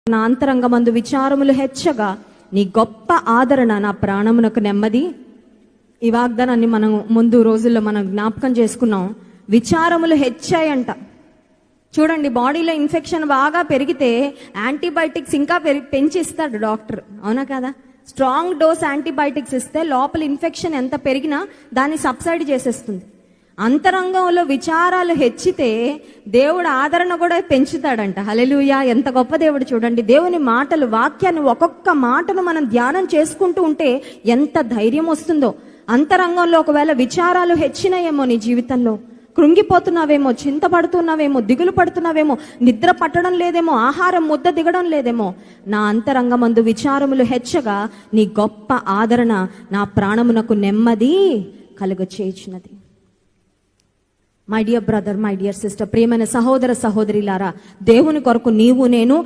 నా అంతరంగమందు విచారములు హెచ్చగా నీ గొప్ప ఆదరణ నా ప్రాణమునకు నెమ్మది. ఈ వాగ్దానాన్ని మనం ముందు రోజుల్లో మనం జ్ఞాపకం చేసుకున్నాం. విచారములు హెచ్చాయంట. చూడండి, బాడీలో ఇన్ఫెక్షన్ బాగా పెరిగితే యాంటీబయాటిక్స్ ఇంకా పెంచి ఇస్తాడు డాక్టర్, అవునా కదా? స్ట్రాంగ్ డోస్ యాంటీబయాటిక్స్ ఇస్తే లోపల ఇన్ఫెక్షన్ ఎంత పెరిగినా దాన్ని సబ్సైడ్ చేసేస్తుంది. అంతరంగంలో విచారాలు హెచ్చితే దేవుడు ఆదరణ కూడా పెంచుతాడంట. హల్లెలూయా! ఎంత గొప్ప దేవుడు చూడండి. దేవుని మాటలు, వాక్యాన్ని, ఒక్కొక్క మాటను మనం ధ్యానం చేసుకుంటూ ఉంటే ఎంత ధైర్యం వస్తుందో. అంతరంగంలో ఒకవేళ విచారాలు హెచ్చినాయేమో, నీ జీవితంలో కృంగిపోతున్నావేమో, చింతపడుతున్నావేమో, దిగులు పడుతున్నావేమో, నిద్ర పట్టడం లేదేమో, ఆహారం ముద్ద దిగడం లేదేమో, నా అంతరంగమందు విచారములు హెచ్చగా నీ గొప్ప ఆదరణ నా ప్రాణమునకు నెమ్మది కలుగచేయుచున్నది. My dear brother, my dear sister, ప్రియమైన సహోదర సహోదరిలారా, దేవుని కొరకు నీవు నేను